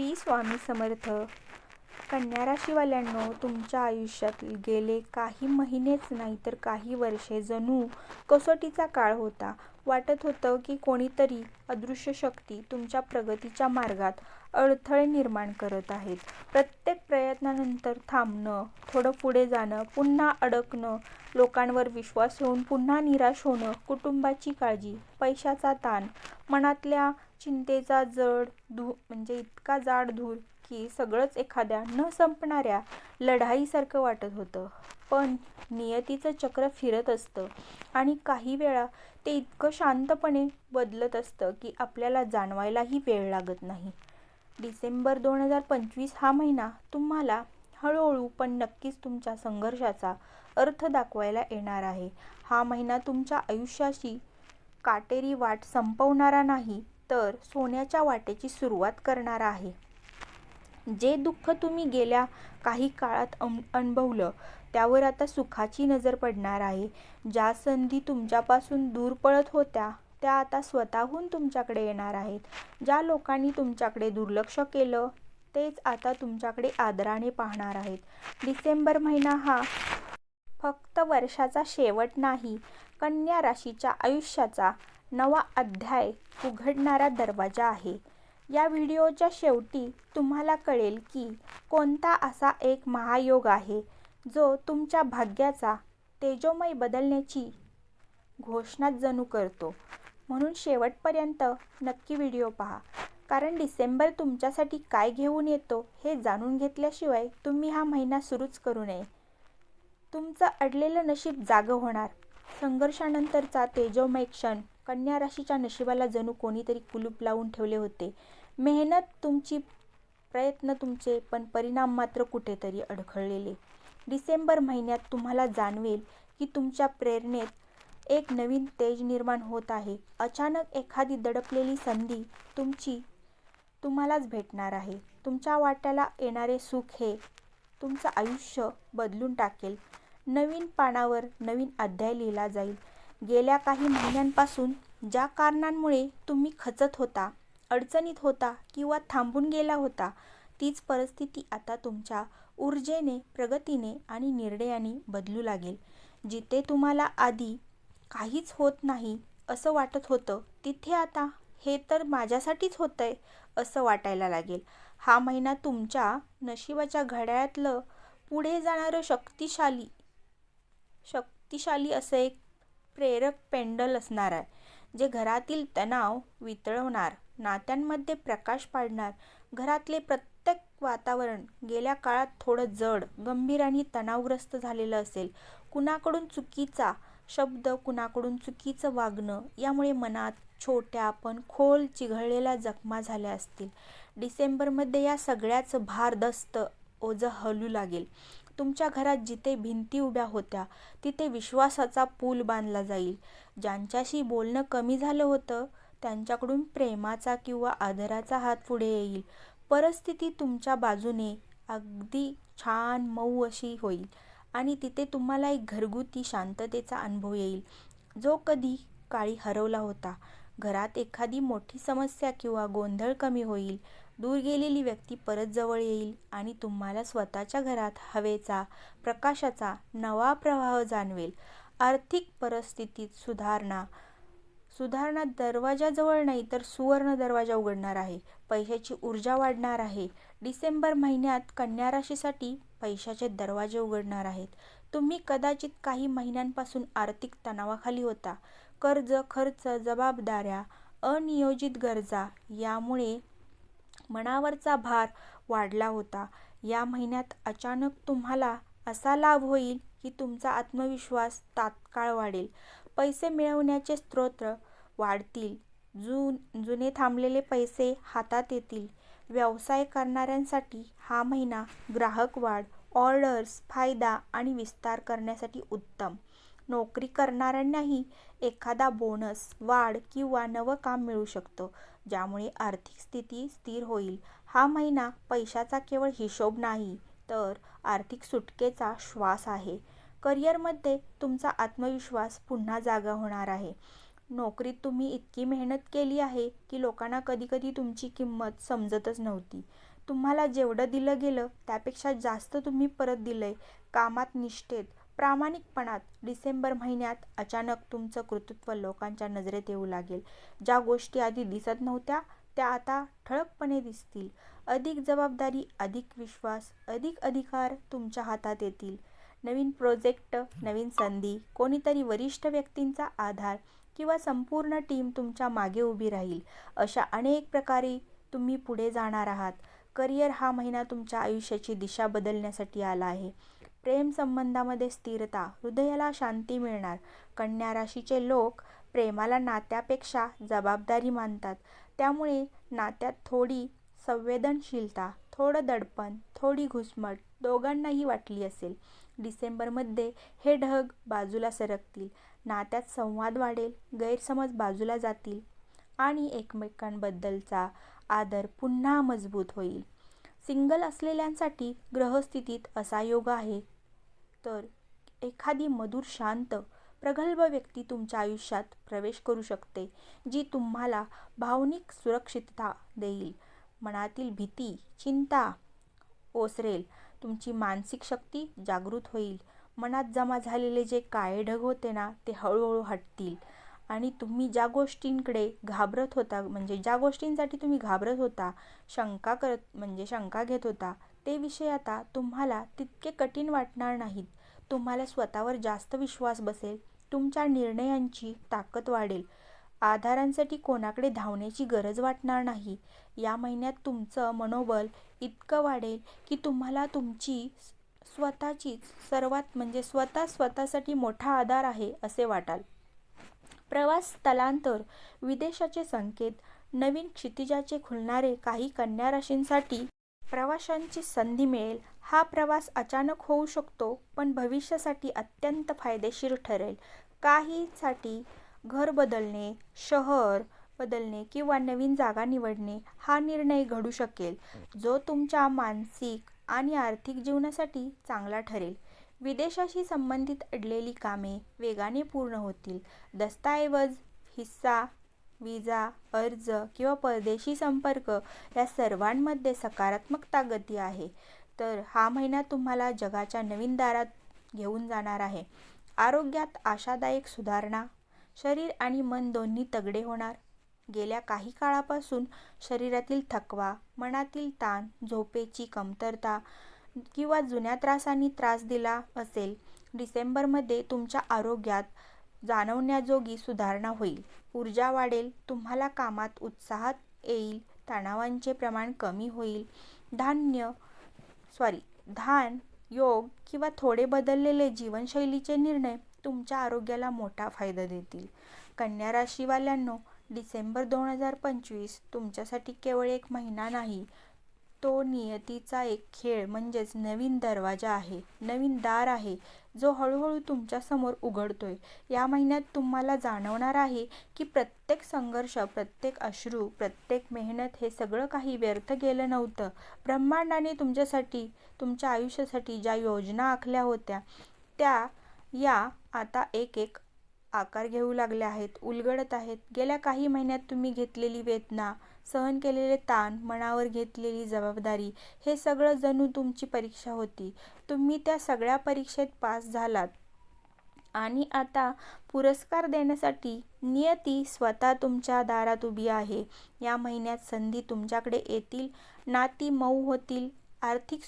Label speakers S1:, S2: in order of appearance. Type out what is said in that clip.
S1: श्री स्वामी समर्थ. कन्या राशीवाल्यांनो, तुमच्या आयुष्यात गेले काही महिनेच नाही तर काही वर्षे जणू कसोटीचा काळ होता. वाटत होतं की कोणीतरी अदृश्य शक्ती तुमच्या प्रगतीच्या मार्गात अडथळे निर्माण करत आहेत. प्रत्येक प्रयत्नानंतर थांबणं, थोडं पुढे जाणं, पुन्हा अडकणं, लोकांवर विश्वास ठेवून पुन्हा निराश होणं, कुटुंबाची काळजी, पैशाचा ताण, मनातल्या चिंतेचा इतका जाड धूर की सगळंच एखाद्या न संपणाऱ्या लढाईसारखं वाटत होतं. पण नियतीचं चक्र फिरत असतं आणि काही वेळा ते इतकं शांतपणे बदलत असतं की आपल्याला जाणवायलाही वेळ लागत नाही. डिसेंबर 2025 हा महिना तुम्हाला हळूहळू पण नक्कीच तुमच्या संघर्षाचा अर्थ दाखवायला येणार आहे. हा महिना तुमच्या आयुष्याची काटेरी वाट संपवणारा नाही तर सोन्याच्या वाटेची सुरुवात करणारा आहे. जे दुःख तुम्ही गेल्या काही काळात अनुभवलं त्यावर आता सुखाची नजर पडणार आहे. ज्या संधी तुमच्यापासून दूर पळत होत्या त्या आता स्वतःहून तुमच्याकडे येणार आहेत. ज्या लोकांनी तुमच्याकडे दुर्लक्ष केलं तेच आता तुमच्याकडे आदराने पाहणार आहेत. डिसेंबर महिना हा फक्त वर्षाचा शेवट नाही, कन्या राशीच्या आयुष्याचा नवा अध्याय उघडणारा दरवाजा आहे. या व्हिडिओच्या शेवटी तुम्हाला कळेल की कोणता असा एक महायोग आहे जो तुमच्या भाग्याचा तेजोमय बदलण्याची घोषणा जणू करतो. म्हणून शेवटपर्यंत नक्की व्हिडिओ पहा, कारण डिसेंबर तुमच्यासाठी काय घेऊन येतो हे जाणून घेतल्याशिवाय तुम्ही हा महिना सुरूच करू नये. तुमचं अडलेलं नशीब जागं होणार. संघर्षानंतरचा तेजोमय क्षण. कन्या राशीच्या नशिबाला जणू कोणीतरी कुलूप लावून ठेवले होते. मेहनत तुमची, प्रयत्न तुमचे, पण परिणाम मात्र कुठेतरी अडखळलेले. डिसेंबर महिन्यात तुम्हाला जाणवेल की तुमच्या प्रेरणेत एक नवीन तेज निर्माण होत आहे. अचानक एखादी दडपलेली संधी तुम्हालाच भेटणार आहे. तुमच्या वाट्याला येणारे सुख हे तुमचं आयुष्य बदलून टाकेल. नवीन पानावर नवीन अध्याय लिहिला जाईल. गेल्या काही महिन्यांपासून ज्या कारणांमुळे तुम्ही खचत होता, अडचणीत होता किंवा थांबून गेला होता, तीच परिस्थिती आता तुमच्या ऊर्जेने, प्रगतीने आणि निर्णयाने बदलू लागेल. जिथे तुम्हाला आधी काहीच होत नाही असं वाटत होतं, तिथे आता हे तर माझ्यासाठीच होतंय असं वाटायला लागेल. हा महिना तुमच्या नशिबाच्या घड्याळातलं पुढे जाणारं शक्तिशाली असं एक प्रेरक पेंडल असणार आहे, जे घरातील तणाव वितळवणार, नात्यांमध्ये प्रकाश पाडणार. घरातले प्रत्येक वातावरण गेल्या काळात थोडं जड, गंभीर आणि तणावग्रस्त झालेलं असेल. कुणाकडून चुकीचा शब्द, कुणाकडून चुकीचं वागणं यामुळे मनात छोट्या पण खोल चिघळलेल्या जखमा झाल्या असतील. डिसेंबरमध्ये या सगळ्याचं भारदस्त ओझं हलू लागेल. तुमच्या घरात जिथे भिंती उभ्या होत्या तिथे विश्वासाचा पूल बांधला जाईल. ज्यांच्याशी बोलणं कमी झालं होतं त्यांच्याकडून प्रेमाचा किंवा आदराचा हात पुढे येईल. परिस्थिती तुमच्या बाजूने अगदी छान मऊ अशी होईल आणि तिथे तुम्हाला एक घरगुती शांततेचा अनुभव येईल जो कधी काळी हरवला होता. घरात एखादी मोठी समस्या किंवा गोंधळ कमी होईल. दूर गेलेली व्यक्ती परत जवळ येईल आणि तुम्हाला स्वतःच्या घरात हवेचा, प्रकाशाचा नवा प्रवाह जाणवेल. आर्थिक परिस्थितीत सुधारणा दरवाजाजवळ नाही तर सुवर्ण दरवाजा उघडणार आहे. पैशाची ऊर्जा वाढणार आहे. डिसेंबर महिन्यात कन्या राशीसाठी पैशाचे दरवाजे उघडणार आहेत. तुम्ही कदाचित काही महिन्यांपासून आर्थिक तणावाखाली होता. कर्ज, खर्च, जबाबदाऱ्या, अनियोजित गरजा यामुळे मनावरचा भार वाढला होता. या महिन्यात अचानक तुम्हाला असा लाभ होईल की तुमचा आत्मविश्वास तात्काळ वाढेल. पैसे मिळवण्याचे स्रोत वाढतील. जुने थांबलेले पैसे हातात येतील. व्यवसाय करणाऱ्यांसाठी हा महिना ग्राहक वाढ, ऑर्डर्स, फायदा आणि विस्तार करण्यासाठी उत्तम. नोकरी करणाऱ्यांनाही एखादा बोनस, वाढ किंवा नवं काम मिळू शकतं, ज्यामुळे आर्थिक स्थिती स्थिर होईल. हा महिना पैशाचा केवळ हिशोब नाही तर आर्थिक सुटकेचा श्वास आहे. करिअरमध्ये तुमचा आत्मविश्वास पुन्हा जागा होणार आहे. नोकरीत तुम्ही इतकी मेहनत केली आहे की लोकांना कधीकधी तुमची किंमत समजतच नव्हती. तुम्हाला जेवढं दिलं गेलं त्यापेक्षा जास्त तुम्ही परत दिलंय. कामात निष्ठेत, प्रामाणिकपणात डिसेंबर महिन्यात अचानक तुमचं कर्तृत्व लोकांच्या नजरेत येऊ लागेल. ज्या गोष्टी आधी दिसत नव्हत्या त्या आता ठळकपणे दिसतील. अधिक जबाबदारी, अधिक विश्वास, अधिक अधिकार तुमच्या हातात येतील. नवीन प्रोजेक्ट, नवीन संधी, कोणीतरी वरिष्ठ व्यक्तींचा आधार किंवा संपूर्ण टीम तुमच्या मागे उभी राहील. अशा अनेक प्रकारे तुम्ही पुढे जाणार आहात. करिअर, हा महिना तुमच्या आयुष्याची दिशा बदलण्यासाठी आला आहे. प्रेम संबंधामध्ये स्थिरता, हृदयाला शांती मिळणार. कन्या राशीचे लोक प्रेमाला नात्यापेक्षा जबाबदारी मानतात. त्यामुळे नात्यात थोडी संवेदनशीलता, थोडं दडपण, थोडी घुसमट दोघांनाही वाटली असेल. डिसेंबरमध्ये हे ढग बाजूला सरकतील. नात्यात संवाद वाढेल, गैरसमज बाजूला जातील आणि एकमेकांबद्दलचा आदर पुन्हा मजबूत होईल. सिंगल असलेल्यांसाठी ग्रहस्थितीत असा योग आहे तर एखादी मधुर, शांत, प्रगल्भ व्यक्ती तुमच्या आयुष्यात प्रवेश करू शकते, जी तुम्हाला भावनिक सुरक्षितता देईल. मनातील भीती, चिंता ओसरेल. तुमची मानसिक शक्ती जागृत होईल. मनात जमा झालेले जे काळे ढग होते ना, ते हळूहळू हटतील आणि तुम्ही ज्या गोष्टींकडे घाबरत होता, म्हणजे ज्या गोष्टींसाठी तुम्ही घाबरत होता, शंका घेत होता, ते विषय आता तुम्हाला तितके कठीण वाटणार नाहीत. तुम्हाला स्वतःवर जास्त विश्वास बसेल. तुमच्या निर्णयांची ताकद वाढेल. आधारांसाठी कोणाकडे धावण्याची गरज वाटणार नाही. या महिन्यात तुमचं मनोबल इतकं वाढेल की तुम्हाला तुमची स्वतःसाठी मोठा आधार आहे असे वाटाल. प्रवास, स्थलांतर, विदेशाचे संकेत, नवीन क्षितिजाचे खुलणारे. काही कन्या राशींसाठी प्रवासांची संधी मिळेल. हा प्रवास अचानक होऊ शकतो पण भविष्यासाठी अत्यंत फायदेशीर ठरेल. काहींसाठी घर बदलणे, शहर बदलणे किंवा नवीन जागा निवडणे हा निर्णय घडू शकेल, जो तुमच्या मानसिक आणि आर्थिक जीवनासाठी चांगला ठरेल. विदेशाशी संबंधित अडलेली कामे वेगाने पूर्ण होतील. दस्तऐवज, व्हिसा, विजा अर्ज किंवा परदेशी संपर्क या सर्वांमध्ये सकारात्मकता गती आहे. तर हा महिना तुम्हाला जगाच्या नवीन दारात घेऊन जाणार आहे. आरोग्यात आशादायक सुधारणा. शरीर आणि मन दोन्ही तगडे होणार. गेल्या काही काळापासून शरीरातील थकवा, मनातील ताण, झोपेची कमतरता किंवा जुन्या त्रासांनी त्रास दिला असेल, डिसेंबरमध्ये तुमच्या आरोग्यात जाणवण्याजोगी सुधारणा होईल. ऊर्जा वाढेल. तुम्हाला कामात उत्साहात येईल. तणावांचे प्रमाण कमी होईल. ध्यान, योग किंवा थोडे बदललेले जीवनशैलीचे निर्णय तुमच्या आरोग्याला मोठा फायदा देतील. कन्या राशीवाल्यांनो, डिसेंबर 2025 तुमच्यासाठी केवळ एक महिना नाही, तो नियतीचा एक खेळ म्हणजेच नवीन दरवाजा आहे, नवीन दार आहे, जो हळूहळू तुमच्यासमोर उघडतोय. या महिन्यात तुम्हाला जाणवणार आहे की प्रत्येक संघर्ष, प्रत्येक अश्रू, प्रत्येक मेहनत हे सगळं काही व्यर्थ गेलं नव्हतं. ब्रह्मांडाने तुमच्यासाठी, तुमच्या आयुष्यासाठी ज्या योजना आखल्या होत्या त्या या आता एक एक आकार घेऊ लागल्या आहेत, उलगडत आहेत. गेल्या काही महिन्यात तुम्ही घेतलेली वेदना, सहन केलेले ताण, मनावर घेतलेली जबाबदारी, हे सगळं जणू तुमची परीक्षा होती. तुम्ही त्या सगळ्या परीक्षेत पास झालात आणि आता पुरस्कार देण्यासाठी नियती स्वतः तुमच्या दारात उभी आहे. या महिन्यात संधी तुमच्याकडे येतील. नाती मऊ होतील. आर्थिक